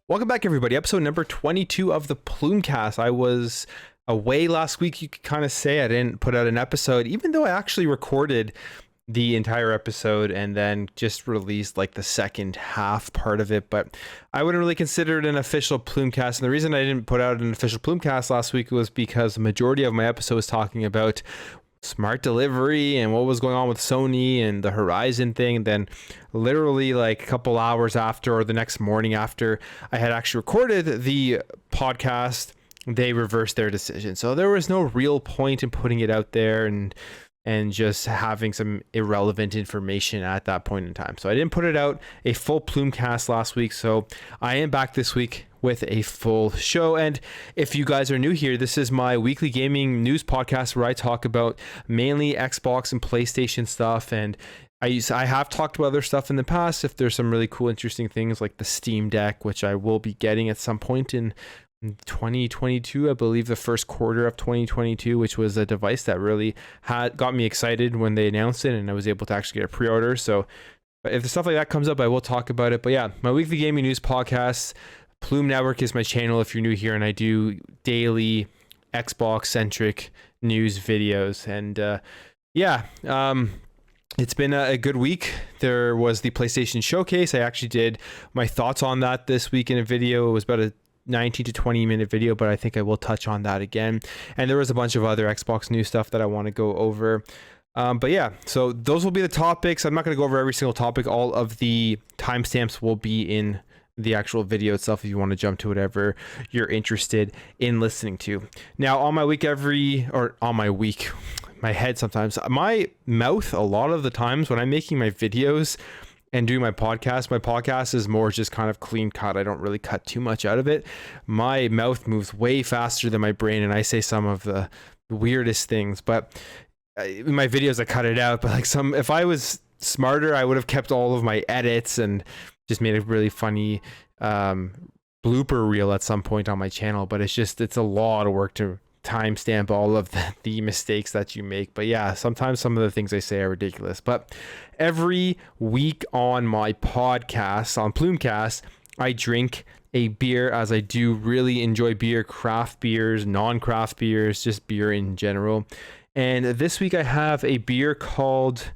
Welcome back, everybody. Episode number 22 of the Plumecast. I was away last week. You could kind of say I didn't put out an episode, even though I actually recorded the entire episode and then just released like the second half part of it. But I wouldn't really consider it an official Plumecast. And the reason I didn't put out an official Plumecast last week was because the majority of my episode was talking about smart delivery and what was going on with Sony and the Horizon thing. And then literally like a couple hours after, or the next morning after I had actually recorded the podcast, they reversed their decision. So there was no real point in putting it out there and just having some irrelevant information at that point in time. So I didn't put it out a full Plumecast last week. So I am back this week with a full show. And if you guys are new here, this is my weekly gaming news podcast where I talk about mainly Xbox and PlayStation stuff. And I have talked about other stuff in the past. If there's some really cool, interesting things like the Steam Deck, which I will be getting at some point in 2022, I believe the first quarter of 2022, which was a device that really got me excited when they announced it, and I was able to actually get a pre-order. So if the stuff like that comes up, I will talk about it. But yeah, my weekly gaming news podcast, Plume Network is my channel if you're new here, and I do daily Xbox centric news videos. And it's been a good week. There was the PlayStation Showcase. I actually did my thoughts on that this week in a video. It was about a 19 to 20 minute video, but I think I will touch on that again. And there was a bunch of other Xbox news stuff that I want to go over. But yeah, so those will be the topics. I'm not going to go over every single topic. All of the timestamps will be in the actual video itself if you want to jump to whatever you're interested in listening to. Now on my mouth, a lot of the times when I'm making my videos and doing my podcast is more just kind of clean cut. I don't really cut too much out of it. My mouth moves way faster than my brain, and I say some of the weirdest things. But in my videos, I cut it out. But if I was smarter, I would have kept all of my edits and just made a really funny blooper reel at some point on my channel. But it's a lot of work to timestamp all of the mistakes that you make. But yeah, sometimes some of the things I say are ridiculous. But every week on my podcast, on Plumecast, I drink a beer, as I do really enjoy beer, craft beers, non-craft beers, just beer in general. And this week I have a beer called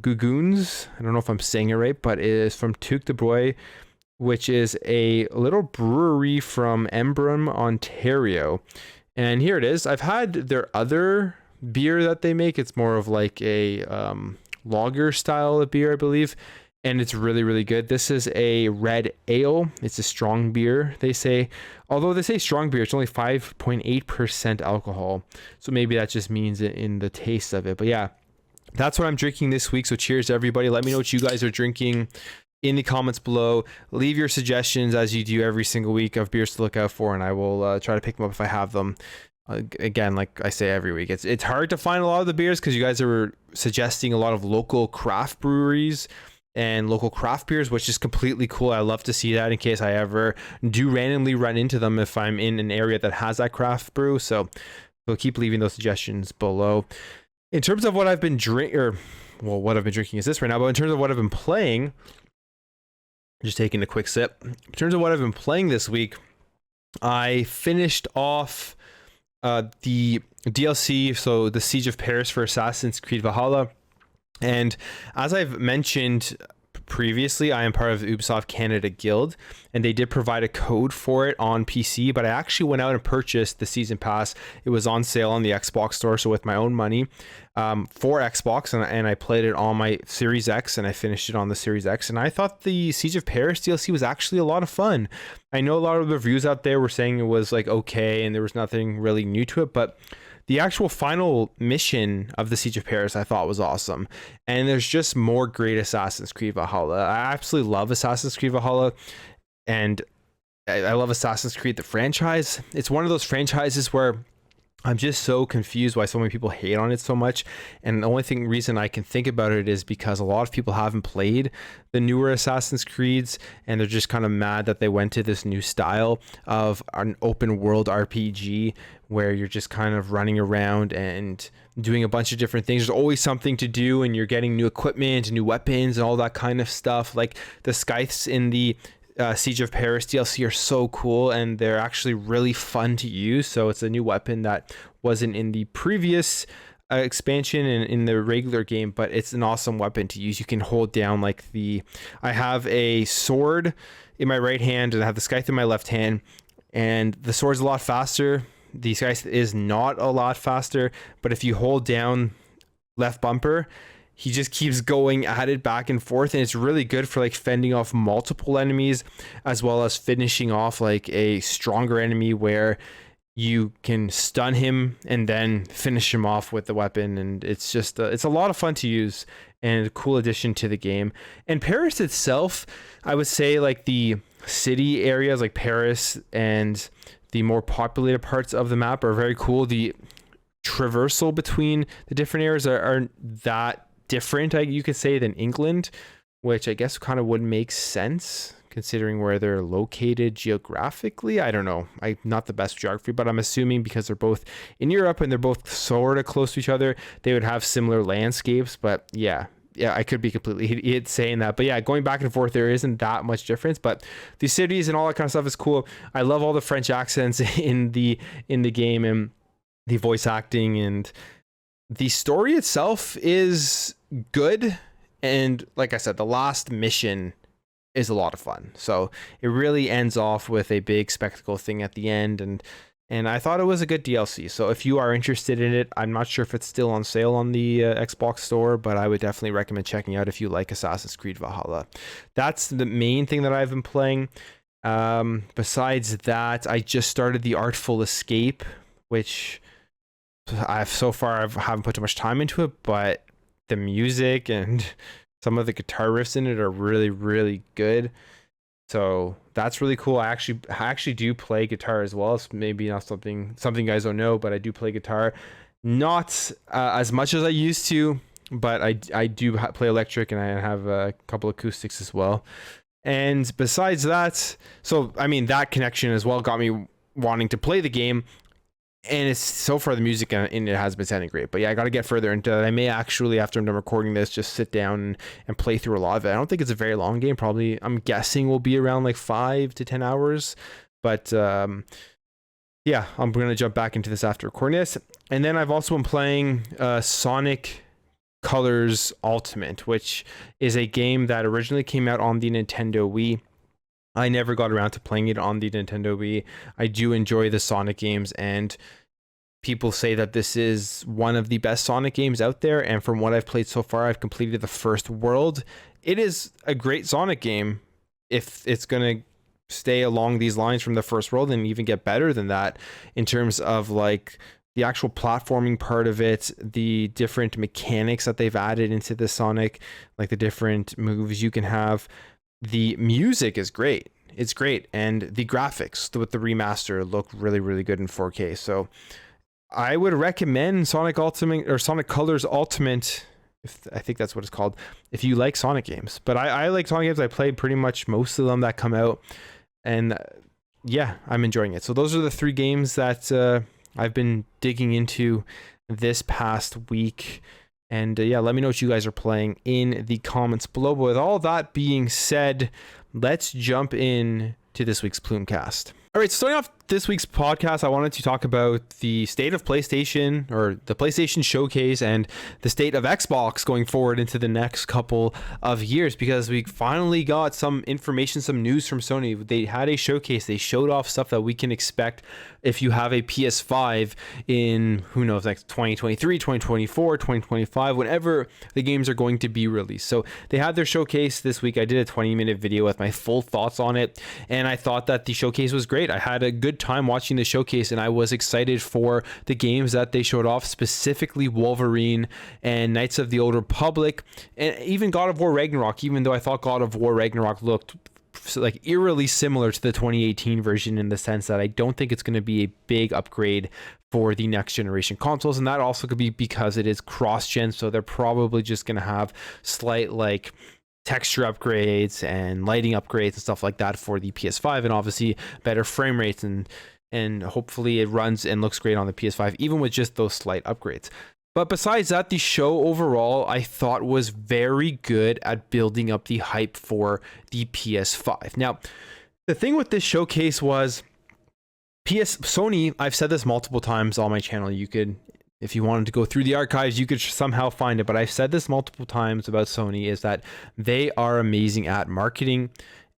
Guguns. I don't know if I'm saying it right, but it is from Tuc de Bois, which is a little brewery from Embrun, Ontario. And here it is. I've had their other beer that they make. It's more of like a lager style of beer, I believe. And it's really, really good. This is a red ale. It's a strong beer, they say. Although they say strong beer, it's only 5.8% alcohol. So maybe that just means it in the taste of it. But yeah, that's what I'm drinking this week. So cheers to everybody. Let me know what you guys are drinking in the comments below. Leave your suggestions as you do every single week of beers to look out for, and I will try to pick them up if I have them. Again, like I say every week, it's hard to find a lot of the beers because you guys are suggesting a lot of local craft breweries and local craft beers, which is completely cool. I love to see that in case I ever do randomly run into them if I'm in an area that has that craft brew. So we'll keep leaving those suggestions below. In terms of what I've been what I've been drinking is this right now, but in terms of what I've been playing, just taking a quick sip. In terms of what I've been playing this week, I finished off the DLC, so the Siege of Paris for Assassin's Creed Valhalla. And as I've mentioned previously, I am part of the Ubisoft Canada Guild, and they did provide a code for it on PC, but I actually went out and purchased the season pass. It was on sale on the Xbox store, so with my own money for Xbox, and I played it on my Series X, and I finished it on the Series X, and I thought the Siege of Paris DLC was actually a lot of fun. I know a lot of the reviews out there were saying it was like okay, and there was nothing really new to it, but the actual final mission of the Siege of Paris I thought was awesome. And there's just more great Assassin's Creed Valhalla. I absolutely love Assassin's Creed Valhalla, and I love Assassin's Creed the franchise. It's one of those franchises where I'm just so confused why so many people hate on it so much. And the only reason I can think about it is because a lot of people haven't played the newer Assassin's Creeds, and they're just kind of mad that they went to this new style of an open world RPG where you're just kind of running around and doing a bunch of different things. There's always something to do, and you're getting new equipment, new weapons, and all that kind of stuff. Like the scythes in the Siege of Paris DLC are so cool, and they're actually really fun to use. So it's a new weapon that wasn't in the previous expansion and in the regular game, but it's an awesome weapon to use. You can hold down like I have a sword in my right hand and I have the scythe in my left hand, and the sword's a lot faster. The scythe is not a lot faster, but if you hold down left bumper, he just keeps going at it back and forth, and it's really good for like fending off multiple enemies, as well as finishing off like a stronger enemy where you can stun him and then finish him off with the weapon. And it's just it's a lot of fun to use and a cool addition to the game. And Paris itself, I would say like the city areas like Paris and the more populated parts of the map are very cool. The traversal between the different areas are that different, you could say, than England, which I guess kind of would make sense considering where they're located geographically. I don't know, I'm not the best geography, but I'm assuming because they're both in Europe and they're both sort of close to each other, they would have similar landscapes. But yeah, I could be completely saying that, but yeah, going back and forth, there isn't that much difference. But the cities and all that kind of stuff is cool. I love all the French accents in the game, and the voice acting, and the story itself is good. And like I said, the last mission is a lot of fun. So it really ends off with a big spectacle thing at the end, and I thought it was a good DLC. So if you are interested in it, I'm not sure if it's still on sale on the Xbox store, but I would definitely recommend checking out if you like Assassin's Creed Valhalla. That's the main thing that I've been playing. Besides that, I just started The Artful Escape, which I haven't put too much time into it, but the music and some of the guitar riffs in it are really, really good. So that's really cool. I actually do play guitar as well. It's maybe not something you guys don't know, but I do play guitar, not as much as I used to, but I do play electric, and I have a couple acoustics as well. And besides that, so I mean, that connection as well got me wanting to play the game. And it's so far the music in it has been sounding great, but yeah, I got to get further into it. I may actually, after I'm done recording this, just sit down and play through a lot of it. I don't think it's a very long game. Probably, I'm guessing, will be around like 5 to 10 hours. But yeah, I'm gonna jump back into this after recording this. And then I've also been playing Sonic Colors Ultimate, which is a game that originally came out on the Nintendo Wii. I never got around to playing it on the Nintendo Wii. I do enjoy the Sonic games, and people say that this is one of the best Sonic games out there. And from what I've played so far, I've completed the first world. It is a great Sonic game if it's going to stay along these lines from the first world, and even get better than that in terms of like the actual platforming part of it, the different mechanics that they've added into the Sonic, like the different moves you can have. The music is great. It's great. And the graphics with the remaster look really, really good in 4K. So I would recommend Sonic Ultimate, or Sonic Colors Ultimate, I think that's what it's called, if you like Sonic games. But I like Sonic games. I played pretty much most of them that come out. And yeah, I'm enjoying it. So those are the 3 games that I've been digging into this past week. And yeah, let me know what you guys are playing in the comments below. But with all that being said, let's jump in to this week's Plumecast. All right, starting off this week's podcast, I wanted to talk about the state of PlayStation, or the PlayStation Showcase, and the state of Xbox going forward into the next couple of years, because we finally got some information, some news from Sony. They had a showcase. They showed off stuff that we can expect if you have a PS5 in, who knows, like 2023, 2024, 2025, whenever the games are going to be released. So they had their showcase this week. I did a 20-minute video with my full thoughts on it, and I thought that the showcase was great. I had a good time watching the showcase, and I was excited for the games that they showed off, specifically Wolverine and Knights of the Old Republic, and even God of War Ragnarok, even though I thought God of War Ragnarok looked like eerily similar to the 2018 version, in the sense that I don't think it's going to be a big upgrade for the next generation consoles. And that also could be because it is cross-gen, so they're probably just going to have slight like texture upgrades and lighting upgrades and stuff like that for the PS5, and obviously better frame rates, and hopefully it runs and looks great on the PS5 even with just those slight upgrades. But besides that, the show overall I thought was very good at building up the hype for the PS5. Now, the thing with this showcase was Sony, I've said this multiple times on my channel. You could, if you wanted to go through the archives, you could somehow find it. But I've said this multiple times about Sony, is that they are amazing at marketing,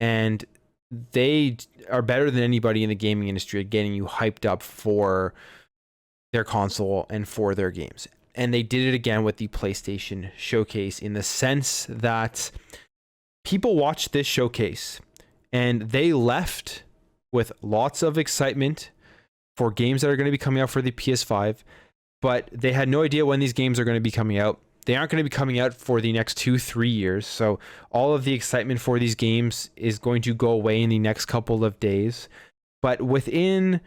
and they are better than anybody in the gaming industry at getting you hyped up for their console and for their games. And they did it again with the PlayStation showcase, in the sense that people watched this showcase and they left with lots of excitement for games that are going to be coming out for the PS5, but they had no idea when these games are going to be coming out. They aren't going to be coming out for the next 2-3 years. So all of the excitement for these games is going to go away in the next couple of days. But within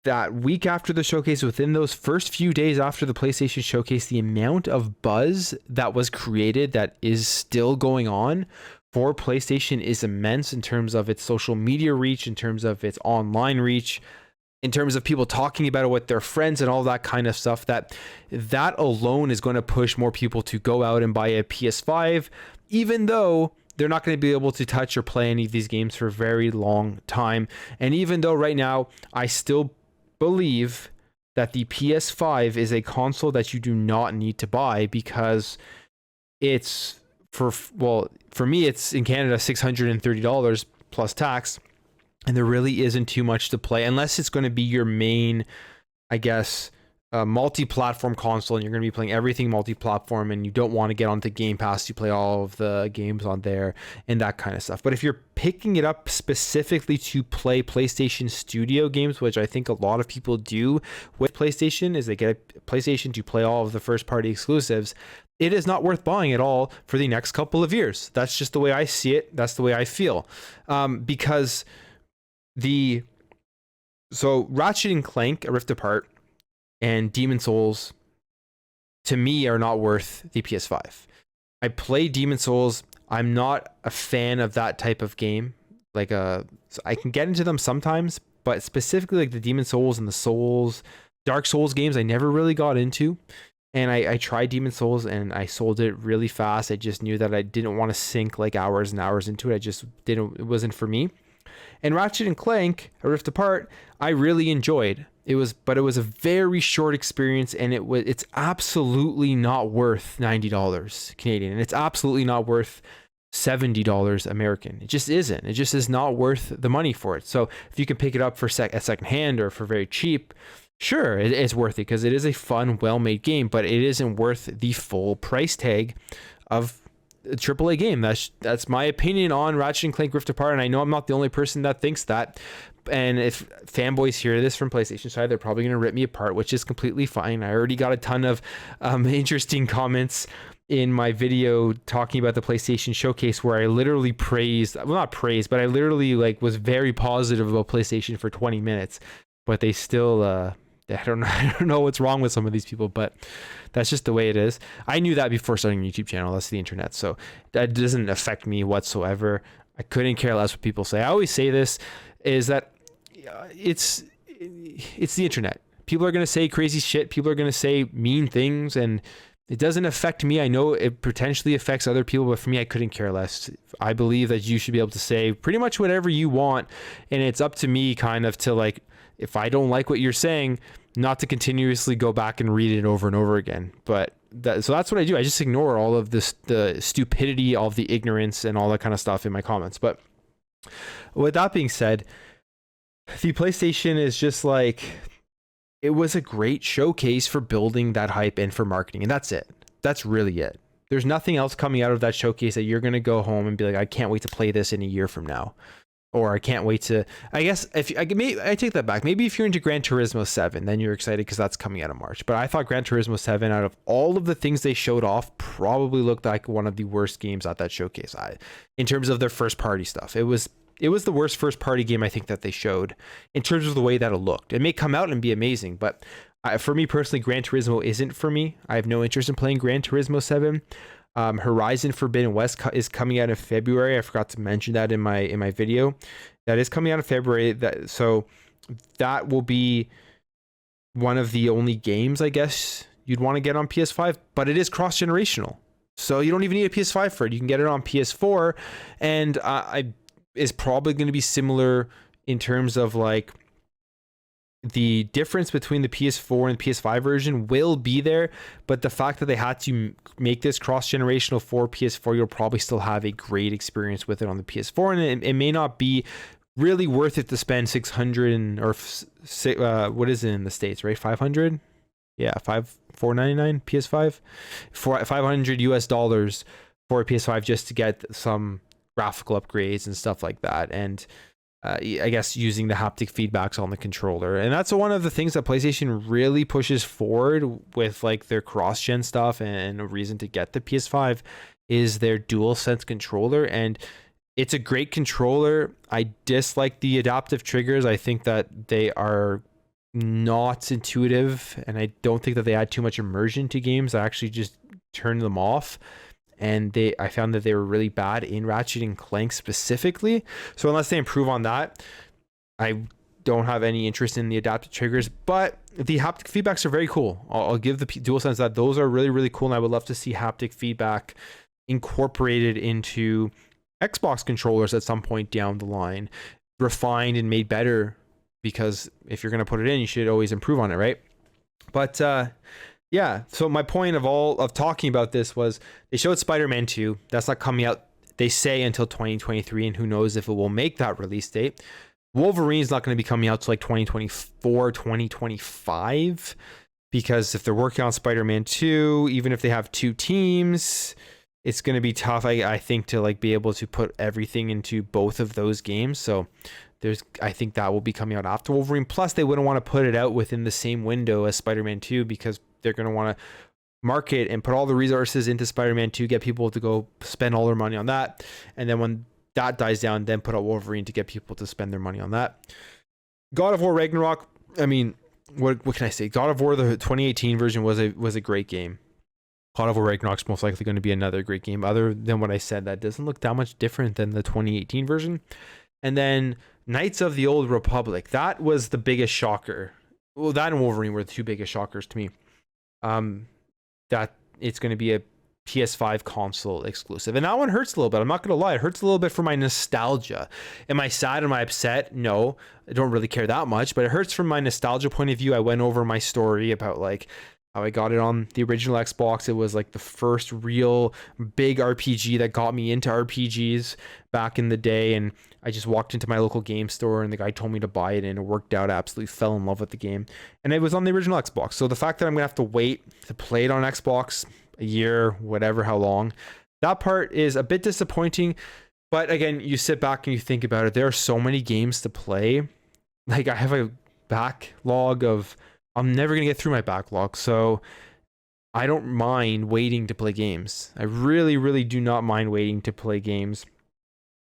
that week after the showcase, within those first few days after the PlayStation showcase, the amount of buzz that was created, that is still going on for PlayStation, is immense, in terms of its social media reach, in terms of its online reach, in terms of people talking about it with their friends and all that kind of stuff. That alone is going to push more people to go out and buy a PS5, even though they're not going to be able to touch or play any of these games for a very long time. And even though right now I still believe that the PS5 is a console that you do not need to buy, because it's for me, it's in Canada $630 plus tax, and there really isn't too much to play, unless it's going to be your main, I guess, multi-platform console, and you're going to be playing everything multi-platform, and you don't want to get onto Game Pass to play all of the games on there and that kind of stuff. But if you're picking it up specifically to play PlayStation Studio games, which I think a lot of people do with PlayStation, is they get a PlayStation to play all of the first-party exclusives, it is not worth buying at all for the next couple of years. That's just the way I see it. That's the way I feel. Because Ratchet and Clank, A Rift Apart, and Demon Souls, to me, are not worth the PS5. I play Demon Souls. I'm not a fan of that type of game. So I can get into them sometimes, but specifically like the Demon Souls and the Dark Souls games, I never really got into. And I tried Demon Souls and I sold it really fast. I just knew that I didn't want to sink like hours and hours into it. It wasn't for me. And Ratchet and Clank, A Rift Apart, I really enjoyed. But it was a very short experience, and it's absolutely not worth $90 Canadian, and it's absolutely not worth $70 American. It just isn't. It just is not worth the money for it. So if you can pick it up for at second hand or for very cheap, sure, it's worth it, because it is a fun, well-made game, but it isn't worth the full price tag of a AAA game. That's my opinion on Ratchet and Clank Rift Apart, and I know I'm not the only person that thinks that. And if fanboys hear this from PlayStation side, they're probably going to rip me apart, which is completely fine. I already got a ton of interesting comments in my video talking about the PlayStation showcase, where I literally but I literally was very positive about PlayStation for 20 minutes, but they still I don't know what's wrong with some of these people, but that's just the way it is. I knew that before starting a YouTube channel. That's the internet, so that doesn't affect me whatsoever. I couldn't care less what people say. I always say this, is that it's the internet. People are going to say crazy shit. People are going to say mean things, and it doesn't affect me. I know it potentially affects other people, but for me, I couldn't care less. I believe that you should be able to say pretty much whatever you want, and it's up to me kind of to if I don't like what you're saying, not to continuously go back and read it over and over again. But so that's what I do. I just ignore all of this, the stupidity, all of the ignorance, and all that kind of stuff in my comments. But with that being said, the PlayStation is just it was a great showcase for building that hype and for marketing, and that's it. That's really it. There's nothing else coming out of that showcase that you're going to go home and be like, I can't wait to play this in a year from now. Or I can't wait to, I guess, I take that back. Maybe if you're into Gran Turismo 7, then you're excited because that's coming out in March. But I thought Gran Turismo 7, out of all of the things they showed off, probably looked like one of the worst games at that showcase. In terms of their first party stuff, it was the worst first party game I think that they showed in terms of the way that it looked. It may come out and be amazing, but for me personally, Gran Turismo isn't for me. I have no interest in playing Gran Turismo 7. Horizon Forbidden West is coming out in February. I forgot to mention that in my video. That is coming out in February. So that will be one of the only games, I guess you'd want to get on PS5, but it is cross-generational. So you don't even need a PS5 for it. You can get it on PS4, and is probably going to be similar in terms of like the difference between the PS4 and PS5 version will be there, but the fact that they had to make this cross-generational for PS4, you'll probably still have a great experience with it on the PS4, and it may not be really worth it to spend 600 what is it in the States, right? 500? Yeah, $499 PS5 for $500 US for a PS5 just to get some graphical upgrades and stuff like that, and I guess using the haptic feedbacks on the controller. And that's one of the things that PlayStation really pushes forward with like their cross-gen stuff, and a reason to get the PS5 is their DualSense controller, and it's a great controller. I dislike the adaptive triggers. I think that they are not intuitive, and I don't think that they add too much immersion to games. I actually just turn them off, and I found that they were really bad in Ratchet and Clank specifically. So unless they improve on that, I don't have any interest in the adaptive triggers. But the haptic feedbacks are very cool. I'll give the DualSense that those are really, really cool, and I would love to see haptic feedback incorporated into Xbox controllers at some point down the line, refined and made better, because if you're going to put it in, you should always improve on it, right? But yeah, so my point of talking about this was they showed Spider-Man 2. That's not coming out, they say, until 2023, and who knows if it will make that release date. Wolverine's not going to be coming out till like 2024, 2025, because if they're working on Spider-Man 2, even if they have two teams, it's going to be tough, I think, to like be able to put everything into both of those games. So I think that will be coming out after Wolverine. Plus, they wouldn't want to put it out within the same window as Spider-Man 2, because they're going to want to market and put all the resources into Spider-Man 2, get people to go spend all their money on that. And then when that dies down, then put out Wolverine to get people to spend their money on that. God of War Ragnarok, I mean, what can I say? God of War, the 2018 version, was a great game. God of War Ragnarok's most likely going to be another great game. Other than what I said, that doesn't look that much different than the 2018 version. And then Knights of the Old Republic, that was the biggest shocker. Well, that and Wolverine were the two biggest shockers to me. That it's going to be a PS5 console exclusive. And that one hurts a little bit. I'm not going to lie. It hurts a little bit for my nostalgia. Am I sad? Am I upset? No, I don't really care that much, but it hurts from my nostalgia point of view. I went over my story about like how I got it on the original Xbox. It was like the first real big RPG that got me into RPGs back in the day. And I just walked into my local game store and the guy told me to buy it, and it worked out. I absolutely fell in love with the game. And it was on the original Xbox. So the fact that I'm going to have to wait to play it on Xbox a year, whatever, how long, that part is a bit disappointing. But again, you sit back and you think about it. There are so many games to play. Like, I have a backlog of, I'm never going to get through my backlog. So I don't mind waiting to play games. I really, really do not mind waiting to play games.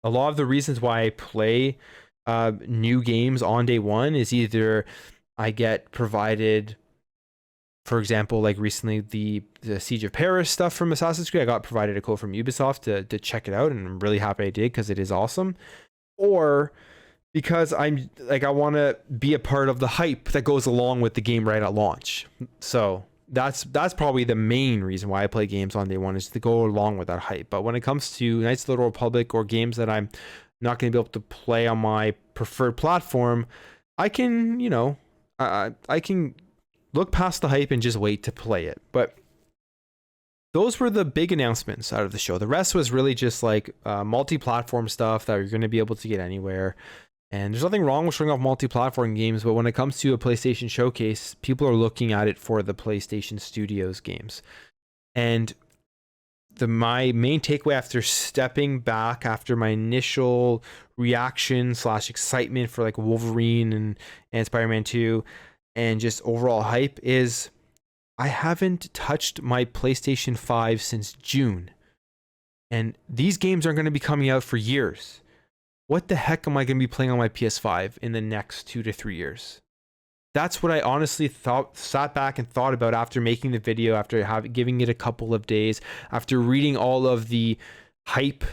A lot of the reasons why I play new games on day one is either I get provided, for example, like recently the Siege of Paris stuff from Assassin's Creed, I got provided a code from Ubisoft to check it out, and I'm really happy I did because it is awesome. Or because I'm like, I want to be a part of the hype that goes along with the game right at launch. So that's probably the main reason why I play games on day one, is to go along with that hype. But when it comes to Knights of the Old Republic or games that I'm not going to be able to play on my preferred platform, I can, I can look past the hype and just wait to play it. But those were the big announcements out of the show. The rest was really just like multi-platform stuff that you're going to be able to get anywhere. And there's nothing wrong with showing off multi-platform games, but when it comes to a PlayStation showcase, people are looking at it for the PlayStation Studios games. And my main takeaway after stepping back after my initial reaction / excitement for like Wolverine and Spider-Man 2 and just overall hype is I haven't touched my PlayStation 5 since June. And these games aren't going to be coming out for years. What the heck am I going to be playing on my PS5 in the next 2 to 3 years? That's what I honestly sat back and thought about after making the video, after giving it a couple of days, after reading all of the hype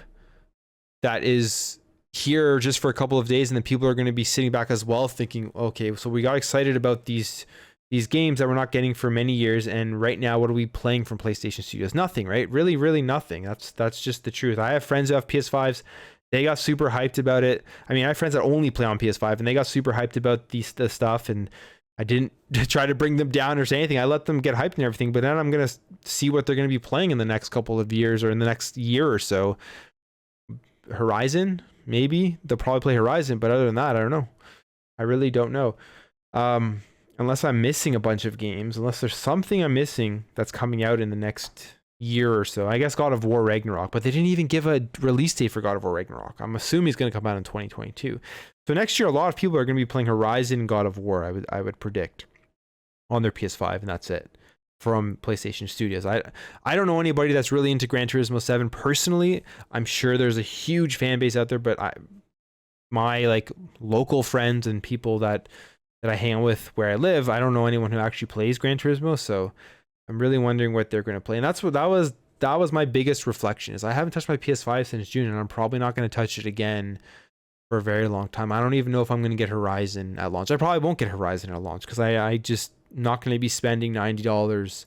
that is here just for a couple of days, and then people are going to be sitting back as well thinking, okay, so we got excited about these these games that we're not getting for many years. And right now, what are we playing from PlayStation Studios? Nothing, right? Really, really nothing. That's just the truth. I have friends who have PS5s. They got super hyped about it. I mean, I have friends that only play on PS5 and they got super hyped about the stuff. And I didn't try to bring them down or say anything. I let them get hyped and everything. But then I'm going to see what they're going to be playing in the next couple of years or in the next year or so. Horizon, maybe. They'll probably play Horizon. But other than that, I don't know. I really don't know. Unless I'm missing a bunch of games, unless there's something I'm missing that's coming out in the next year or so. I guess God of War Ragnarok, but they didn't even give a release date for God of War Ragnarok. I'm assuming it's going to come out in 2022. So next year, a lot of people are going to be playing Horizon and God of War, I would predict, on their PS5, and that's it from PlayStation Studios. I don't know anybody that's really into Gran Turismo 7 personally. I'm sure there's a huge fan base out there, but my like local friends and people that I hang out with where I live, I don't know anyone who actually plays Gran Turismo, so I'm really wondering what they're going to play. And that was my biggest reflection, is I haven't touched my PS5 since June, and I'm probably not going to touch it again for a very long time. I don't even know if I'm going to get Horizon at launch. I probably won't get Horizon at launch because I just not going to be spending $90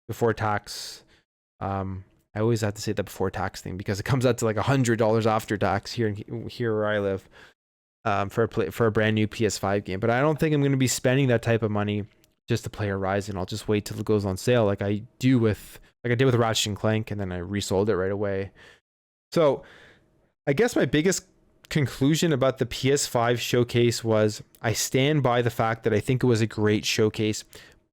before tax. I always have to say the before tax thing because it comes out to like $100 after tax here where I live. For a brand new PS5 game, but I don't think I'm going to be spending that type of money just to play Horizon. I'll just wait till it goes on sale, like I did with Ratchet and Clank, and then I resold it right away. So, I guess my biggest conclusion about the PS5 showcase was I stand by the fact that I think it was a great showcase,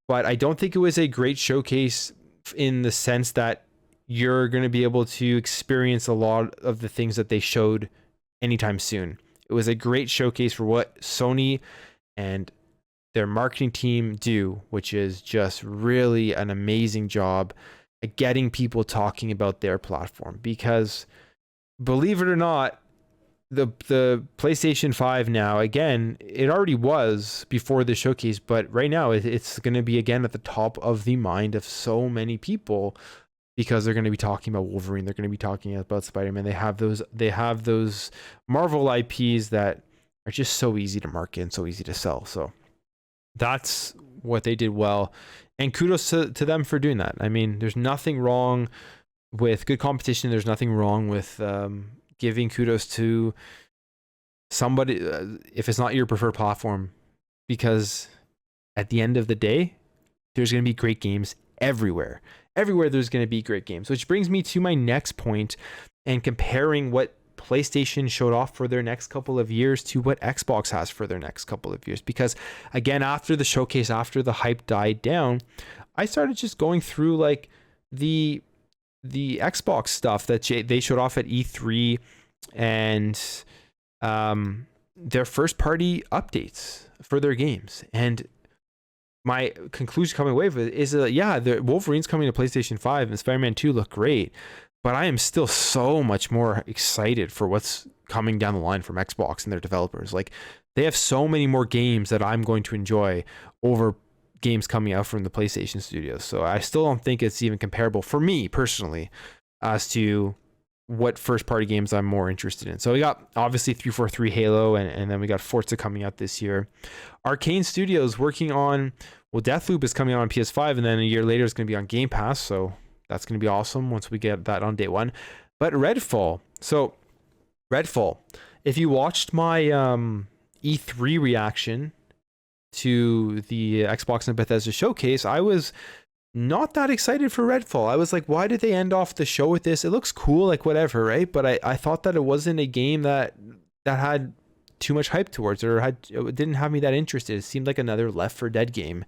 but I don't think it was a great showcase in the sense that you're going to be able to experience a lot of the things that they showed anytime soon. It was a great showcase for what Sony and their marketing team do, which is just really an amazing job at getting people talking about their platform. Because believe it or not, the PlayStation 5 now, again, it already was before the showcase, but right now it's going to be again at the top of the mind of so many people. Because they're going to be talking about Wolverine, they're going to be talking about Spider-Man. They have those Marvel IPs that are just so easy to market and so easy to sell. So that's what they did well, and kudos to them for doing that. I mean, there's nothing wrong with good competition. There's nothing wrong with giving kudos to somebody if it's not your preferred platform, because at the end of the day, there's going to be great games everywhere. Everywhere there's going to be great games, which brings me to my next point and comparing what PlayStation showed off for their next couple of years to what Xbox has for their next couple of years. Because again, after the showcase, after the hype died down, I started just going through like the Xbox stuff that they showed off at E3 and their first party updates for their games. And my conclusion coming away with it is the Wolverine's coming to PlayStation 5 and Spider-Man 2 look great, but I am still so much more excited for what's coming down the line from Xbox and their developers. Like, they have so many more games that I'm going to enjoy over games coming out from the PlayStation studios. So I still don't think it's even comparable for me personally as to what first party games I'm more interested in. So we got obviously 343 Halo, and then we got Forza coming out this year. Arcane Studios working on, Deathloop is coming out on PS5, and then a year later it's going to be on Game Pass. So that's going to be awesome once we get that on day one. But Redfall. So Redfall, if you watched my E3 reaction to the Xbox and Bethesda showcase, I was not that excited for Redfall. I was like, why did they end off the show with this? It looks cool, like whatever, right? But I thought that it wasn't a game that had too much hype towards it, or it didn't have me that interested. It seemed like another Left 4 Dead game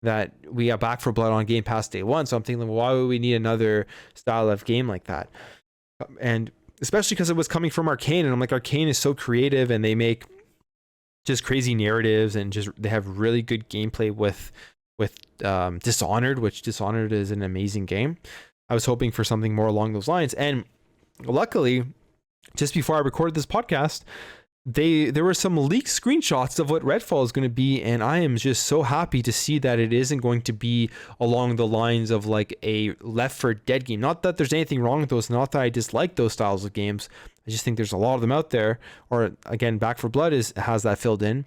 that we got Back 4 Blood on Game Pass day one. So I'm thinking, why would we need another style of game like that? And especially because it was coming from Arcane, and I'm like, Arcane is so creative, and they make just crazy narratives, and just they have really good gameplay with Dishonored, which Dishonored is an amazing game. I was hoping for something more along those lines, and luckily, just before I recorded this podcast, there were some leaked screenshots of what Redfall is going to be, and I am just so happy to see that it isn't going to be along the lines of like a Left 4 Dead game. Not that there's anything wrong with those, not that I dislike those styles of games. I just think there's a lot of them out there. Or again, Back 4 Blood has that filled in.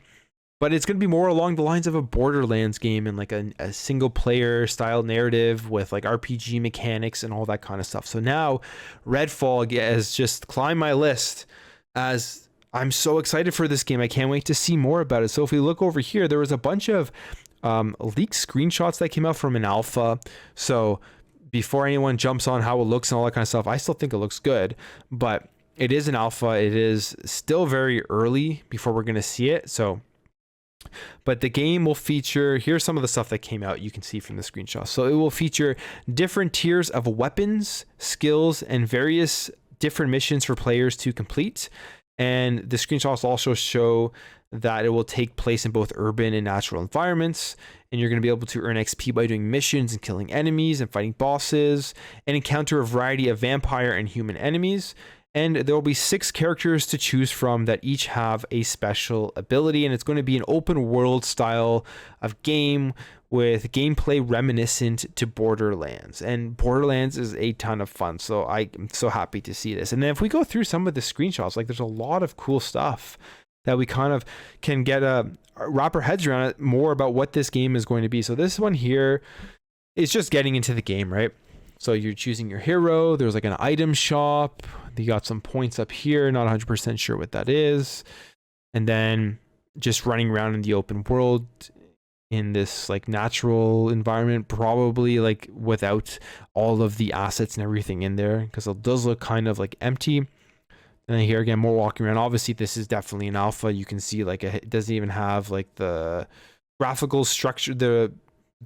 but it's going to be more along the lines of a Borderlands game and like a single player style narrative with like RPG mechanics and all that kind of stuff. So now Redfall has just climbed my list as I'm so excited for this game. I can't wait to see more about it. So if we look over here, there was a bunch of leaked screenshots that came out from an alpha. So before anyone jumps on how it looks and all that kind of stuff, I still think it looks good, but it is an alpha. It is still very early before we're going to see it. So, but the game will feature, here's some of the stuff that came out. You can see from the screenshot. So it will feature different tiers of weapons, skills, and various different missions for players to complete. And the screenshots also show that it will take place in both urban and natural environments. And you're going to be able to earn XP by doing missions and killing enemies and fighting bosses, and encounter a variety of vampire and human enemies. And there will be 6 characters to choose from that each have a special ability. And it's going to be an open world style of game with gameplay reminiscent to Borderlands. And Borderlands is a ton of fun. So I'm so happy to see this. And then if we go through some of the screenshots, like there's a lot of cool stuff that we kind of can get wrap our heads around it more about what this game is going to be. So this one here is just getting into the game, right? So you're choosing your hero. There's like an item shop. You got some points up here. Not 100% sure what that is. And then just running around in the open world in this like natural environment, probably like without all of the assets and everything in there, because it does look kind of like empty. And then here again, more walking around. Obviously this is definitely an alpha. You can see like it doesn't even have like the graphical structure, the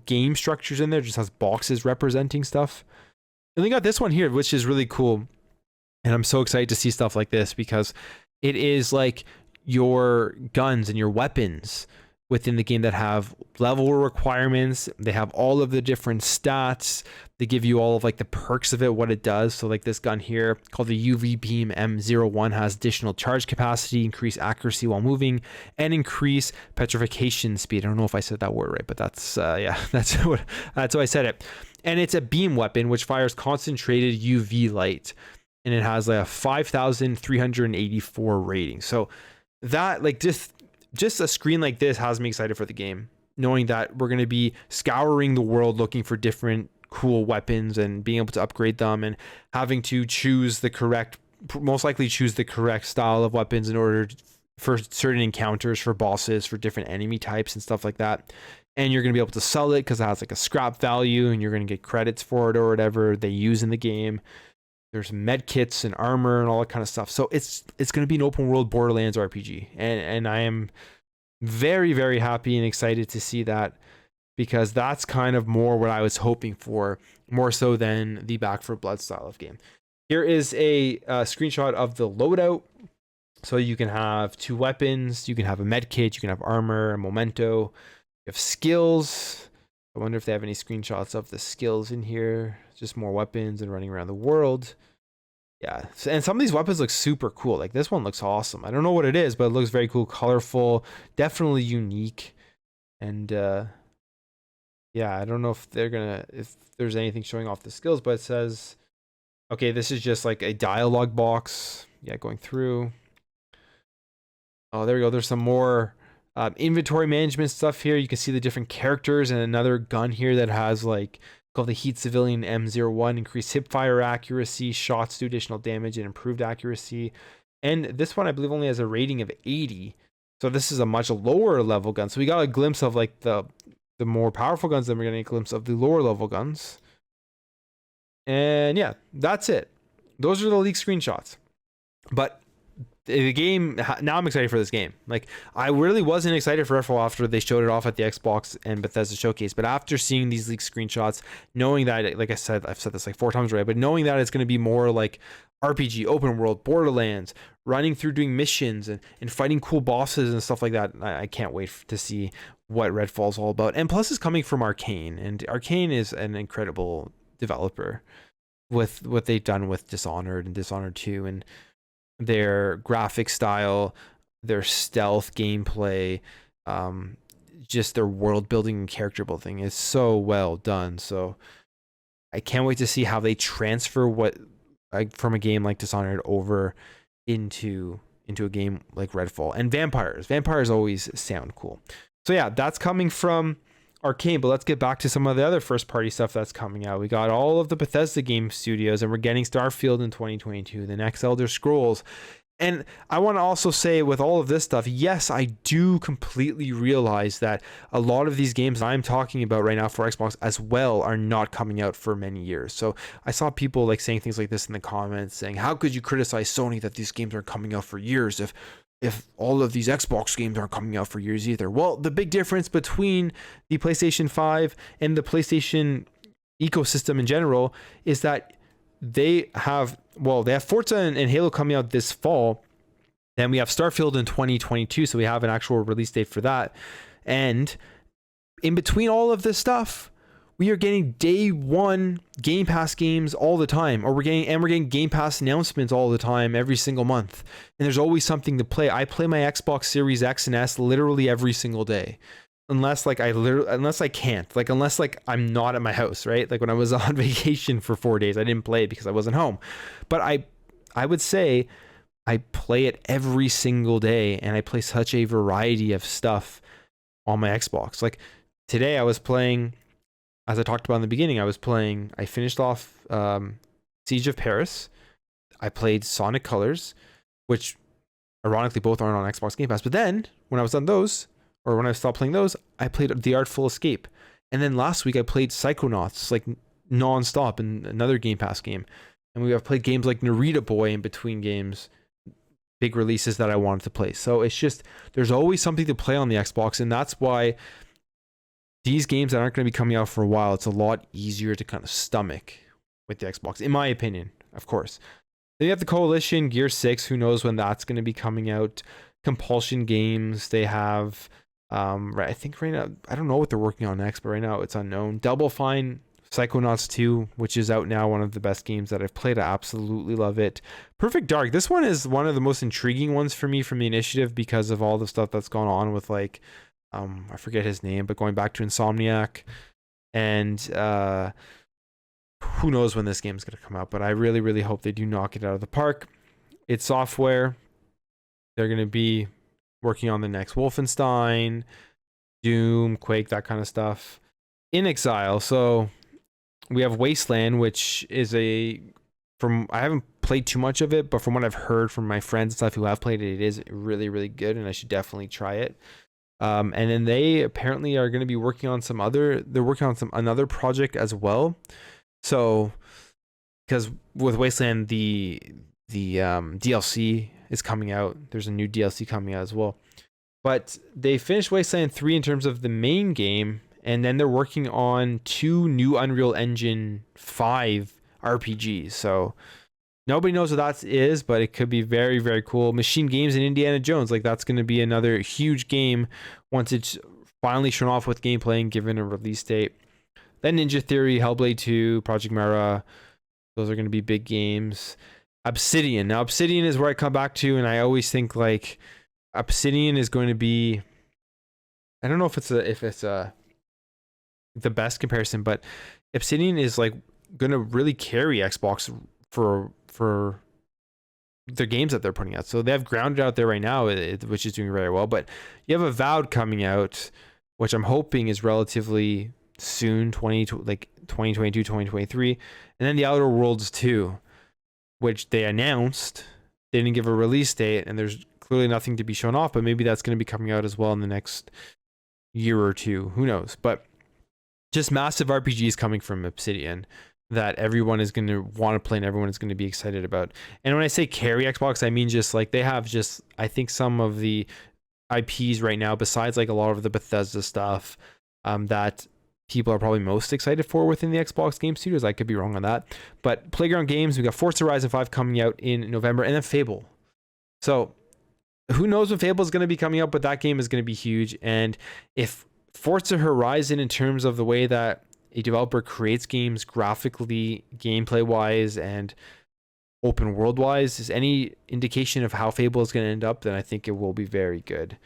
game structures in there. It just has boxes representing stuff. And we got this one here, which is really cool. And I'm so excited to see stuff like this because it is like your guns and your weapons within the game that have level requirements. They have all of the different stats. They give you all of like the perks of it, what it does. So like this gun here called the UV Beam M01 has additional charge capacity, increase accuracy while moving, and increase petrification speed. I don't know if I said that word right, but that's yeah, that's how I said it. And it's a beam weapon which fires concentrated UV light, and it has like a 5,384 rating. So that like just a screen like this has me excited for the game, knowing that we're going to be scouring the world looking for different cool weapons and being able to upgrade them, and having to choose the correct, most likely choose the correct style of weapons in order for certain encounters, for bosses, for different enemy types and stuff like that. And you're going to be able to sell it because it has like a scrap value, and you're going to get credits for it or whatever they use in the game. There's med kits and armor and all that kind of stuff. So it's going to be an open world Borderlands RPG. And I am very, very happy and excited to see that, because that's kind of more what I was hoping for, more so than the Back 4 Blood style of game. Here is a screenshot of the loadout. So you can have 2 weapons, you can have a med kit, you can have armor, a memento, you have skills. I wonder if they have any screenshots of the skills in here. Just more weapons and running around the world. Yeah, and some of these weapons look super cool. Like this one looks awesome. I don't know what it is, but it looks very cool, colorful, definitely unique. And yeah, I don't know if if there's anything showing off the skills, but it says, okay, this is just like a dialogue box. Yeah, going through. Oh, there we go. There's some more inventory management stuff here. You can see the different characters, and another gun here that has like called the Heat Civilian M01, increased hip fire accuracy, shots do additional damage, and improved accuracy. And this one I believe only has a rating of 80, so this is a much lower level gun. So we got a glimpse of like the more powerful guns, then we're getting a glimpse of the lower level guns. And yeah, that's it. Those are the leaked screenshots. But the game, now I'm excited for this game. Like I really wasn't excited for Redfall after they showed it off at the Xbox and Bethesda showcase, but after seeing these leaked screenshots, knowing that, like I said, I've said this like 4 times already, but knowing that it's going to be more like RPG, open world, Borderlands, running through doing missions and fighting cool bosses and stuff like that, I can't wait to see what Redfall's all about. And plus it's coming from Arcane, and Arcane is an incredible developer with what they've done with Dishonored and Dishonored 2, and their graphic style, their stealth gameplay, just their world building and character building is so well done. So I can't wait to see how they transfer what from a game like Dishonored over into into a game like Redfall. And vampires always sound cool. So yeah, that's coming from Arcane, but let's get back to some of the other first party stuff that's coming out. We got all of the Bethesda game studios, and we're getting Starfield in 2022, the next Elder Scrolls. And I want to also say, with all of this stuff, yes, I do completely realize that a lot of these games I'm talking about right now for Xbox as well are not coming out for many years. So I saw people like saying things like this in the comments, saying, how could you criticize Sony that these games aren't coming out for years if all of these Xbox games aren't coming out for years either? Well, the big difference between the PlayStation 5 and the PlayStation ecosystem in general is that they have Forza and Halo coming out this fall. Then we have Starfield in 2022, so we have an actual release date for that. And in between all of this stuff, we are getting day one Game Pass games all the time, or we're getting Game Pass announcements all the time, every single month. And there's always something to play. I play my Xbox Series X and S literally every single day. Unless I can't, like, unless like I'm not at my house, right? Like when I was on vacation for 4 days, I didn't play it because I wasn't home. But I would say I play it every single day, and I play such a variety of stuff on my Xbox. Like today I was playing, as I talked about in the beginning, I finished off Siege of Paris. I played Sonic Colors, which ironically both aren't on Xbox Game Pass. But then when I was done those, or when I stopped playing those, I played The Artful Escape. And then last week I played Psychonauts like non-stop in another Game Pass game. And we have played games like Narita Boy in between games, big releases that I wanted to play. So it's just, there's always something to play on the Xbox. And that's why these games that aren't going to be coming out for a while, it's a lot easier to kind of stomach with the Xbox, in my opinion, of course. Then you have the Coalition, Gear 6, who knows when that's going to be coming out. Compulsion Games, they have... I think right now, I don't know what they're working on next, but right now it's unknown. Double Fine, Psychonauts 2, which is out now, one of the best games that I've played. I absolutely love it. Perfect Dark, this one is one of the most intriguing ones for me from the initiative because of all the stuff that's gone on with, like, I forget his name, but going back to Insomniac. And who knows when this game's going to come out, but I really, really hope they do knock it out of the park. It's Software. They're going to be working on the next Wolfenstein, Doom, Quake, that kind of stuff. In Exile, so we have Wasteland, which is I haven't played too much of it, but from what I've heard from my friends and stuff who have played it, it is really, really good, and I should definitely try it. And then they apparently are going to be working on another project as well. So, because with Wasteland, the DLC is coming out. There's a new DLC coming out as well. But they finished Wasteland 3 in terms of the main game, and then they're working on 2 new Unreal Engine 5 RPGs. So nobody knows what that is, but it could be very, very cool. Machine Games and Indiana Jones, like that's going to be another huge game once it's finally shown off with gameplay and given a release date. Then Ninja Theory, Hellblade 2, Project Mara, those are going to be big games. Obsidian. Now, Obsidian is where I come back to, and I always think like Obsidian is going to be, I don't know if it's the best comparison, but Obsidian is like going to really carry Xbox for the games that they're putting out. So they have Grounded out there right now, which is doing very well, but you have Avowed coming out, which I'm hoping is relatively soon, 2022, 2023, and then The Outer Worlds 2, which they announced. They didn't give a release date, and there's clearly nothing to be shown off, but maybe that's going to be coming out as well in the next year or two. Who knows? But just massive RPGs coming from Obsidian that everyone is going to want to play and everyone is going to be excited about. And when I say carry Xbox, I mean just like they have just, I think some of the IPs right now, besides like a lot of the Bethesda stuff, that people are probably most excited for within the Xbox Game Studios. I could be wrong on that. But Playground Games, we got Forza Horizon 5 coming out in November, and then Fable. So who knows when Fable is going to be coming out, but that game is going to be huge. And if Forza Horizon, in terms of the way that a developer creates games graphically, gameplay wise, and open world wise, is any indication of how Fable is going to end up, then I think it will be very good.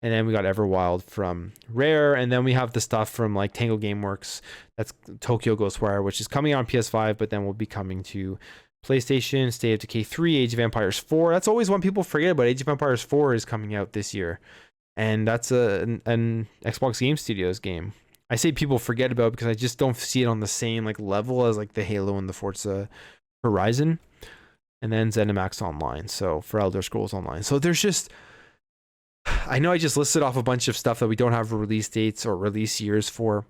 And then we got Everwild from Rare, and then we have the stuff from like Tango Gameworks, that's Tokyo Ghostwire, which is coming on PS5, but then will be coming to PlayStation, State of Decay 3, Age of Empires 4. That's always one people forget about. Age of Empires 4 is coming out this year, and that's an Xbox Game Studios game. I say people forget about because I just don't see it on the same like level as like the Halo and the Forza Horizon, and then ZeniMax Online. So for Elder Scrolls Online. So there's just, I know I just listed off a bunch of stuff that we don't have release dates or release years for,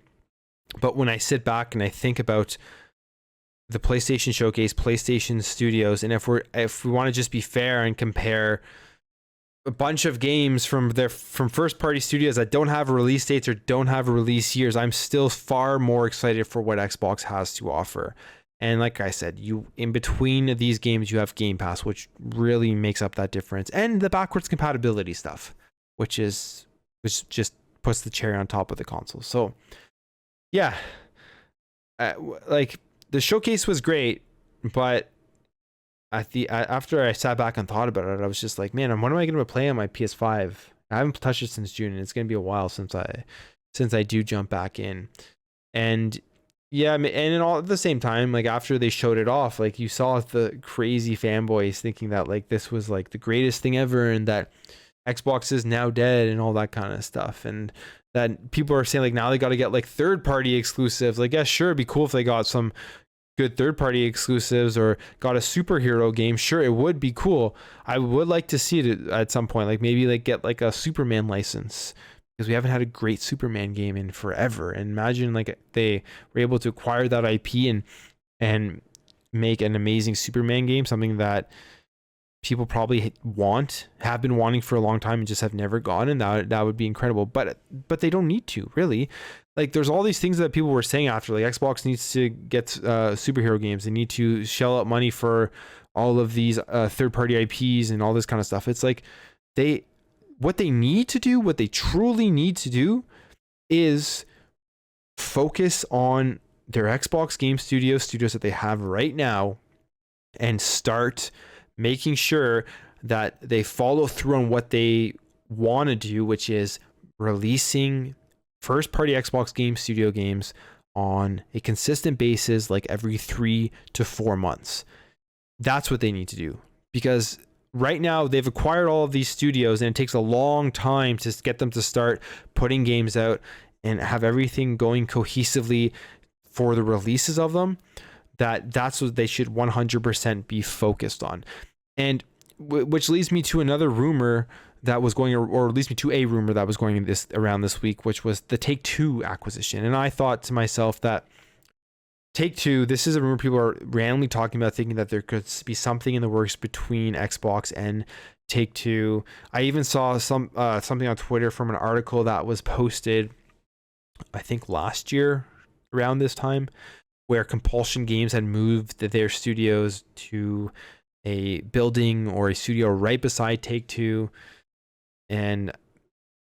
but when I sit back and I think about the PlayStation Showcase, PlayStation Studios, and if we want to just be fair and compare a bunch of games from first party studios that don't have release dates or don't have release years, I'm still far more excited for what Xbox has to offer. And like I said, you in between these games you have Game Pass, which really makes up that difference, and the backwards compatibility stuff, which just puts the cherry on top of the console. So yeah, like the showcase was great, but after I sat back and thought about it, I was just like, man, when am I going to play on my PS5? I haven't touched it since June, and it's going to be a while since I do jump back in. And yeah, and all at the same time, like after they showed it off, like you saw the crazy fanboys thinking that like this was like the greatest thing ever, and that Xbox is now dead and all that kind of stuff, and that people are saying like now they got to get like third-party exclusives. Like, yeah, sure, it'd be cool if they got some good third-party exclusives or got a superhero game. Sure, it would be cool. I would like to see it at some point, like maybe like get like a Superman license, because we haven't had a great Superman game in forever. And imagine like they were able to acquire that IP and make an amazing Superman game, something that people probably have been wanting for a long time and just have never gotten. That would be incredible. But they don't need to, really. Like there's all these things that people were saying after, like Xbox needs to get superhero games. They need to shell out money for all of these third-party IPs and all this kind of stuff. It's like what they need to do, what they truly need to do, is focus on their Xbox Game Studios that they have right now, and start making sure that they follow through on what they want to do, which is releasing first party Xbox Game Studio games on a consistent basis, like every 3 to 4 months. That's what they need to do, because right now they've acquired all of these studios, and it takes a long time to get them to start putting games out and have everything going cohesively for the releases of them. That's what they should 100% be focused on. And which leads me to another rumor that was going, or leads me to a rumor that was going around this week, which was the Take-Two acquisition. And I thought to myself that Take-Two, this is a rumor people are randomly talking about, thinking that there could be something in the works between Xbox and Take-Two. I even saw something on Twitter from an article that was posted, I think last year around this time, where Compulsion Games had moved their studios to a building or a studio right beside Take-Two, and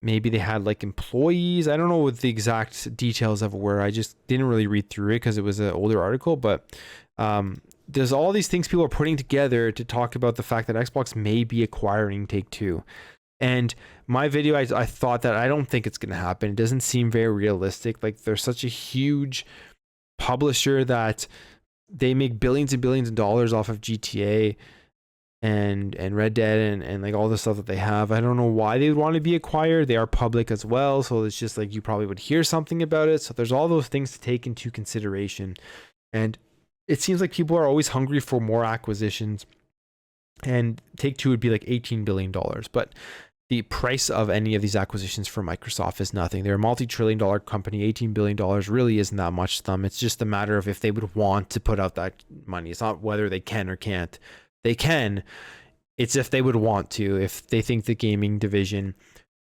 maybe they had like employees. I don't know what the exact details of it were. I just didn't really read through it because it was an older article, but there's all these things people are putting together to talk about the fact that Xbox may be acquiring Take-Two. And my video, I thought that I don't think it's going to happen. It doesn't seem very realistic. Like, they're such a huge publisher that they make billions and billions of dollars off of GTA and Red Dead and like all the stuff that they have. I don't know why they would want to be acquired. They are public as well, so it's just like you probably would hear something about it. So there's all those things to take into consideration. And it seems like people are always hungry for more acquisitions, and Take-Two would be like $18 billion. But the price of any of these acquisitions for Microsoft is nothing. They're a multi-trillion-dollar company. $18 billion really isn't that much to them. It's just a matter of if they would want to put out that money. It's not whether they can or can't. They can. It's if they would want to, if they think the gaming division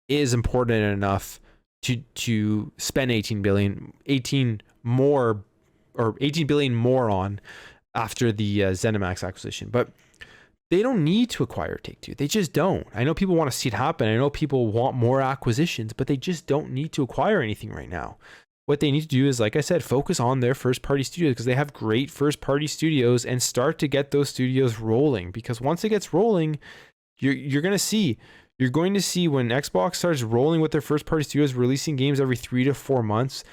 is important enough to spend 18 billion more on after the ZeniMax acquisition. But they don't need to acquire Take-Two. They just don't. I know people want to see it happen. I know people want more acquisitions, but they just don't need to acquire anything right now. What they need to do is, like I said, focus on their first-party studios, because they have great first-party studios, and start to get those studios rolling. Because once it gets rolling, you're going to see when Xbox starts rolling with their first-party studios, releasing games every 3 to 4 months,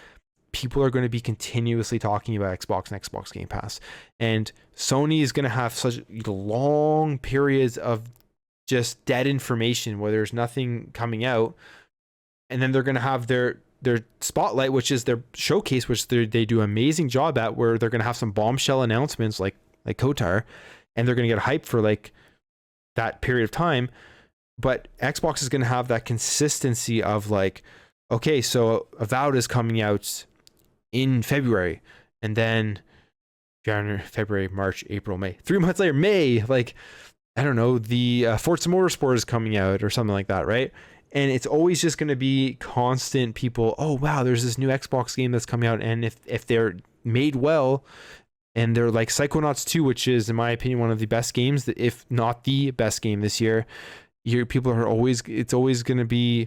people are going to be continuously talking about Xbox and Xbox Game Pass. And Sony is going to have such long periods of just dead information where there's nothing coming out. And then they're going to have their spotlight, which is their showcase, which they do an amazing job at, where they're going to have some bombshell announcements like Kotar, and they're going to get hyped for like that period of time. But Xbox is going to have that consistency of like, okay, so Avowed is coming out in February, and then January, February, March, April, May. 3 months later, May, like, I don't know, the Forza Motorsport is coming out or something like that, right? And it's always just going to be constant people, oh, wow, there's this new Xbox game that's coming out. And if they're made well, and they're like Psychonauts 2, which is, in my opinion, one of the best games, if not the best game this year, people are always, it's always going to be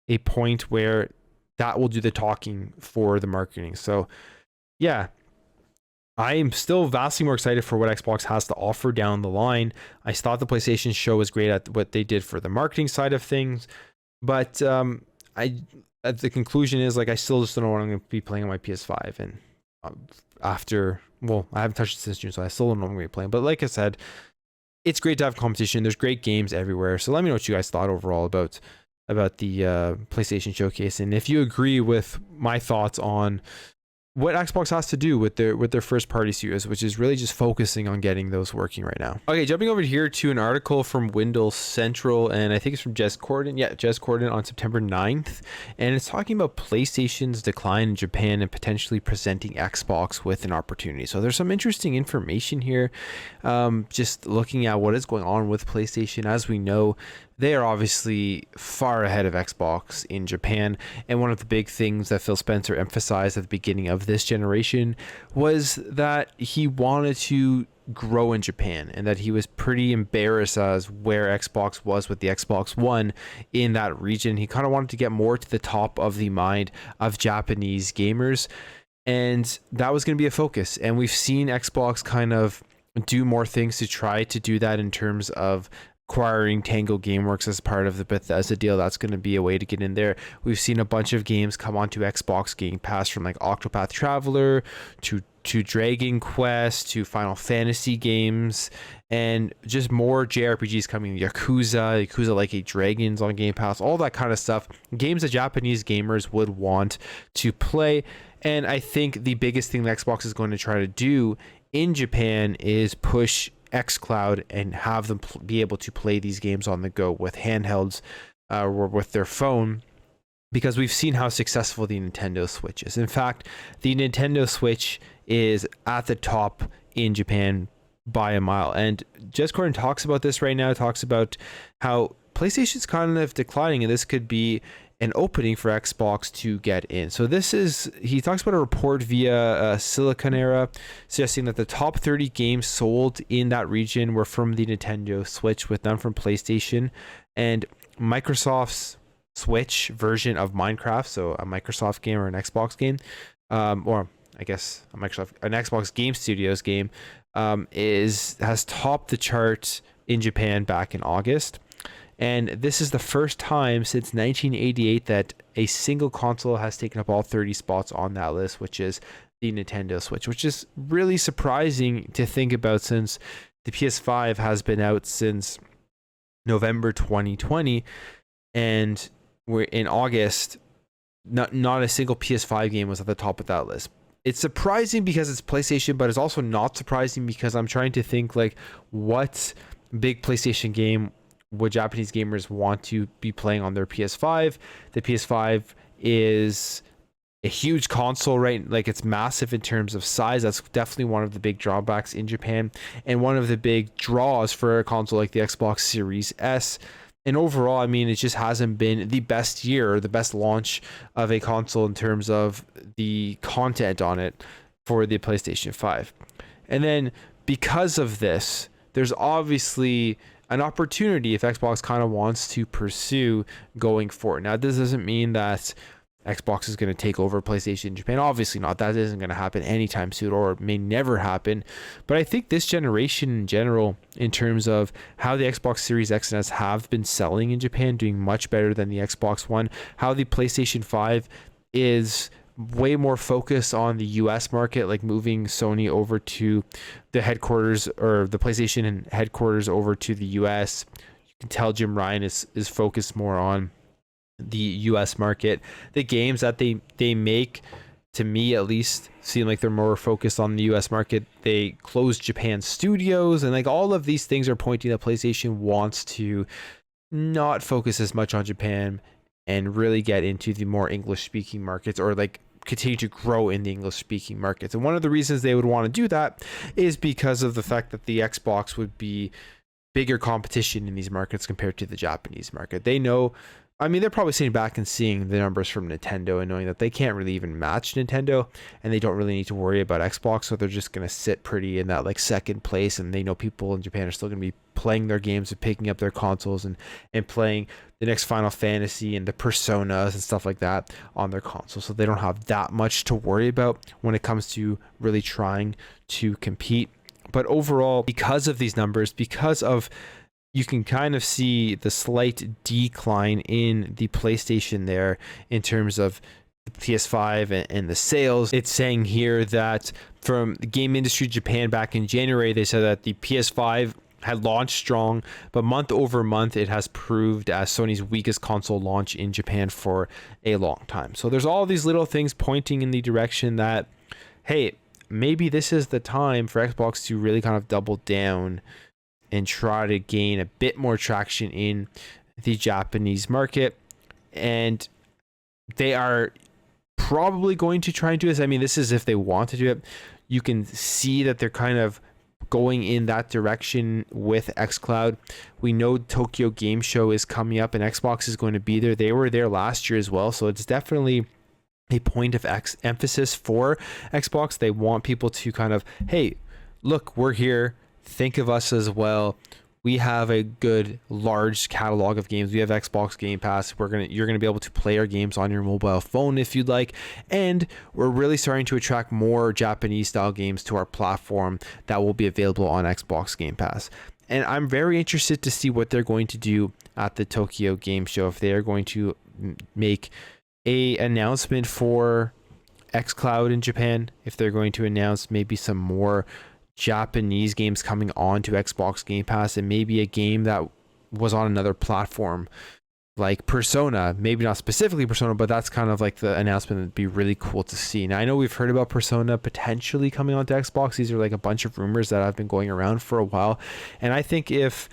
a point where that will do the talking for the marketing. So yeah, I am still vastly more excited for what Xbox has to offer down the line. I thought the PlayStation show was great at what they did for the marketing side of things, but the conclusion is like, I still just don't know what I'm going to be playing on my PS5. And after, well, I haven't touched it since June, so I still don't know what I'm going to be playing. But like I said, it's great to have competition. There's great games everywhere. So let me know what you guys thought overall about the PlayStation showcase, and if you agree with my thoughts on what Xbox has to do with their first party studios, which is really just focusing on getting those working right now. Okay, jumping over here to an article from Windows Central, and I think it's from Jez Corden. Yeah, Jez Corden on September 9th. And it's talking about PlayStation's decline in Japan and potentially presenting Xbox with an opportunity. So there's some interesting information here. Just looking at what is going on with PlayStation. As we know, they are obviously far ahead of Xbox in Japan. And one of the big things that Phil Spencer emphasized at the beginning of this generation was that he wanted to grow in Japan, and that he was pretty embarrassed as where Xbox was with the Xbox One in that region. He kind of wanted to get more to the top of the mind of Japanese gamers, and that was going to be a focus. And we've seen Xbox kind of do more things to try to do that in terms of acquiring Tango Gameworks as part of the Bethesda deal. That's going to be a way to get in there. We've seen a bunch of games come onto Xbox Game Pass, from like Octopath Traveler to Dragon Quest to Final Fantasy games, and just more JRPGs coming. Yakuza Like a Dragons on Game Pass, all that kind of stuff. Games that Japanese gamers would want to play. And I think the biggest thing that Xbox is going to try to do in Japan is push xCloud and have them be able to play these games on the go with handhelds or with their phone, because we've seen how successful the Nintendo Switch is. In fact, the Nintendo Switch is at the top in Japan by a mile. And Jez Corden talks about this right now, talks about how PlayStation's kind of declining, and this could be an opening for Xbox to get in. So he talks about a report via Siliconera suggesting that the top 30 games sold in that region were from the Nintendo Switch, with none from PlayStation. And Microsoft's Switch version of Minecraft, so a Microsoft game or an Xbox game, or I guess an Xbox Game Studios game, has topped the chart in Japan back in August. And this is the first time since 1988 that a single console has taken up all 30 spots on that list, which is the Nintendo Switch, which is really surprising to think about, since the PS5 has been out since November 2020, and we're in August. Not a single PS5 game was at the top of that list. It's surprising because it's PlayStation, but it's also not surprising because I'm trying to think like, what big PlayStation game would Japanese gamers want to be playing on their PS5? The PS5 is a huge console, right? Like, it's massive in terms of size. That's definitely one of the big drawbacks in Japan, and one of the big draws for a console like the Xbox Series S. And overall, I mean, it just hasn't been the best year or the best launch of a console in terms of the content on it for the PlayStation 5. And then because of this, there's obviously an opportunity if Xbox kind of wants to pursue going forward. Now, this doesn't mean that Xbox is going to take over PlayStation in Japan. Obviously not. That isn't going to happen anytime soon, or it may never happen. But I think this generation in general, in terms of how the Xbox Series X and S have been selling in Japan, doing much better than the Xbox One, how the PlayStation 5 is way more focus on the US market, like moving Sony over to the headquarters, or the PlayStation and headquarters over to the US. You can tell Jim Ryan is focused more on the US market. The games that they make, to me at least, seem like they're more focused on the US market. They closed Japan studios, and like all of these things are pointing that PlayStation wants to not focus as much on Japan and really get into the more English speaking markets, or like continue to grow in the English speaking markets. And one of the reasons they would want to do that is because of the fact that the Xbox would be bigger competition in these markets compared to the Japanese market. They know, I mean, they're probably sitting back and seeing the numbers from Nintendo and knowing that they can't really even match Nintendo, and they don't really need to worry about Xbox. So they're just going to sit pretty in that like second place. And they know people in Japan are still going to be playing their games and picking up their consoles and playing the next Final Fantasy and the Personas and stuff like that on their console. So they don't have that much to worry about when it comes to really trying to compete. But overall, because of these numbers, because of, you can kind of see the slight decline in the PlayStation there in terms of the PS5 and the sales. It's saying here that from the Game Industry Japan back in January, they said that the PS5 had launched strong, but month over month it has proved as Sony's weakest console launch in Japan for a long time. So there's all these little things pointing in the direction that, hey, maybe this is the time for Xbox to really kind of double down and try to gain a bit more traction in the Japanese market. And they are probably going to try and do this. I mean, this is if they want to do it. You can see that they're kind of going in that direction with xCloud. We know Tokyo Game Show is coming up and Xbox is going to be there. They were there last year as well. So it's definitely a point of emphasis for Xbox. They want people to kind of, hey, look, we're here. Think of us as well. We have a good large catalog of games. We have Xbox Game Pass. You're gonna be able to play our games on your mobile phone if you'd like. And we're really starting to attract more Japanese style games to our platform that will be available on Xbox Game Pass. And I'm very interested to see what they're going to do at the Tokyo Game Show, if they are going to make a announcement for xCloud in Japan, if they're going to announce maybe some more Japanese games coming on to Xbox Game Pass, and maybe a game that was on another platform like Persona, maybe not specifically Persona, but that's kind of like the announcement that'd be really cool to see. Now I know we've heard about Persona potentially coming onto Xbox. These are like a bunch of rumors that have been going around for a while, and I think if,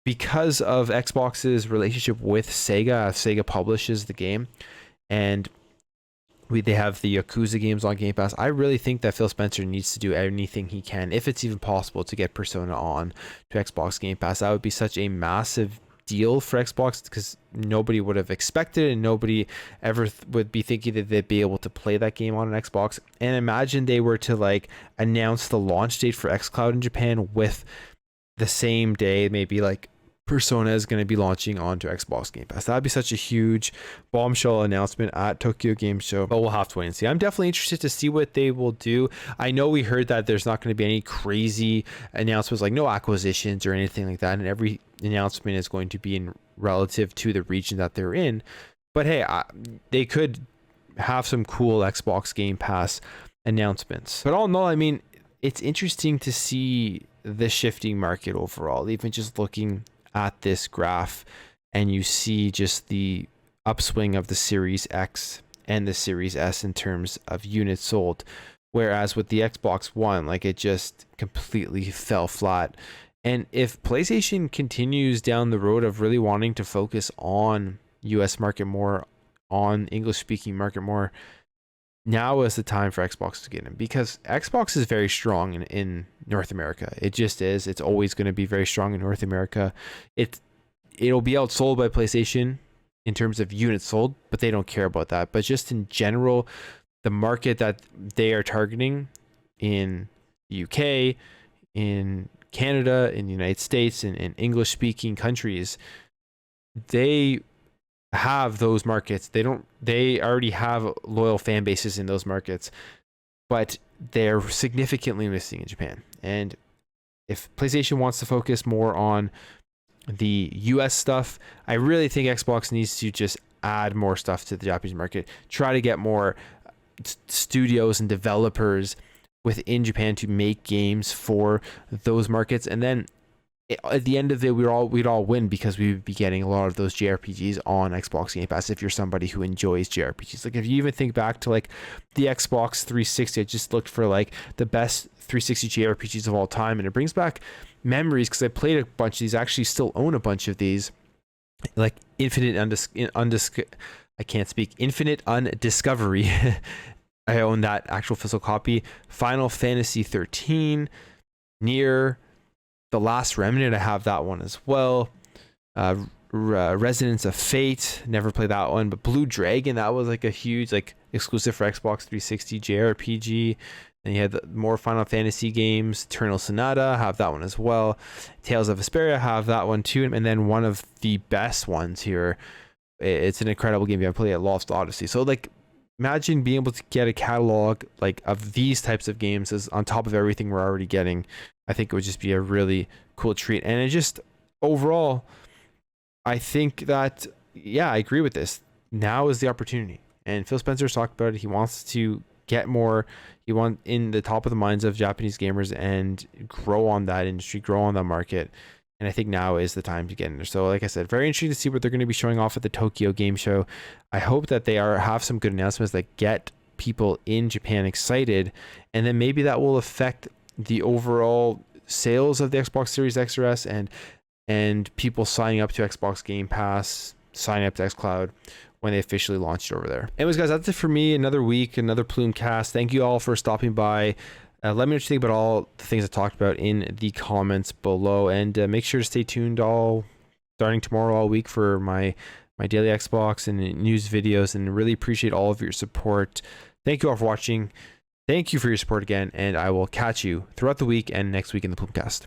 because of Xbox's relationship with Sega publishes the game, and they have the Yakuza games on Game Pass, I really think that Phil Spencer needs to do anything he can, if it's even possible, to get Persona on to Xbox Game Pass. That would be such a massive deal for Xbox, because nobody would have expected it, and nobody ever would be thinking that they'd be able to play that game on an Xbox. And imagine they were to like announce the launch date for xCloud in Japan with the same day, maybe like Persona is going to be launching onto Xbox Game Pass. That'd be such a huge bombshell announcement at Tokyo Game Show, but we'll have to wait and see. I'm definitely interested to see what they will do. I know we heard that there's not going to be any crazy announcements, like no acquisitions or anything like that, and every announcement is going to be in relative to the region that they're in. But hey, they could have some cool Xbox Game Pass announcements. But all in all, I mean, it's interesting to see the shifting market overall, even just looking at this graph, and you see just the upswing of the Series X and the Series S in terms of units sold, whereas with the Xbox One, like, it just completely fell flat. And if PlayStation continues down the road of really wanting to focus on US market more, on English speaking market more, now is the time for Xbox to get in, because Xbox is very strong in North America. It just is. It's always going to be very strong in North America. It'll be outsold by PlayStation in terms of units sold, but they don't care about that. But just in general, the market that they are targeting in the UK, in Canada, in the United States, and in English speaking countries, they have those markets. They already have loyal fan bases in those markets, but they're significantly missing in Japan. And if PlayStation wants to focus more on the US stuff, I really think Xbox needs to just add more stuff to the Japanese market, try to get more studios and developers within Japan to make games for those markets. And then at the end of it, we'd all win, because we would be getting a lot of those JRPGs on Xbox Game Pass if you're somebody who enjoys JRPGs. Like if you even think back to like the Xbox 360, I just looked for like the best 360 JRPGs of all time, and it brings back memories because I played a bunch of these. I actually still own a bunch of these, like Infinite Undiscovery. I own that actual physical copy. Final Fantasy 13, Nier, The Last Remnant, I have that one as well. Resonance of Fate, never played that one, but Blue Dragon, that was like a huge like exclusive for Xbox 360 JRPG. And you had more Final Fantasy games. Eternal Sonata, have that one as well. Tales of Vesperia, have that one too. And then one of the best ones here, it's an incredible game. You have played it, Lost Odyssey. So like, imagine being able to get a catalog like of these types of games as on top of everything we're already getting. I think it would just be a really cool treat. And it just overall, I think that, yeah, I agree with this. Now is the opportunity. And Phil Spencer's talked about it. He wants to get more. He wants in the top of the minds of Japanese gamers and grow on that industry, grow on that market. And I think now is the time to get in there. So like I said, very interesting to see what they're going to be showing off at the Tokyo Game Show. I hope that they have some good announcements that get people in Japan excited. And then maybe that will affect the overall sales of the Xbox Series X or S, and people signing up to Xbox Game Pass, signing up to xCloud when they officially launched over there. Anyways, guys, that's it for me. Another week, another Plume cast. Thank you all for stopping by. Let me know what you think about all the things I talked about in the comments below, and make sure to stay tuned all starting tomorrow all week for my daily Xbox and news videos, and really appreciate all of your support. Thank you all for watching. Thank you for your support again, and I will catch you throughout the week and next week in the Plumecast.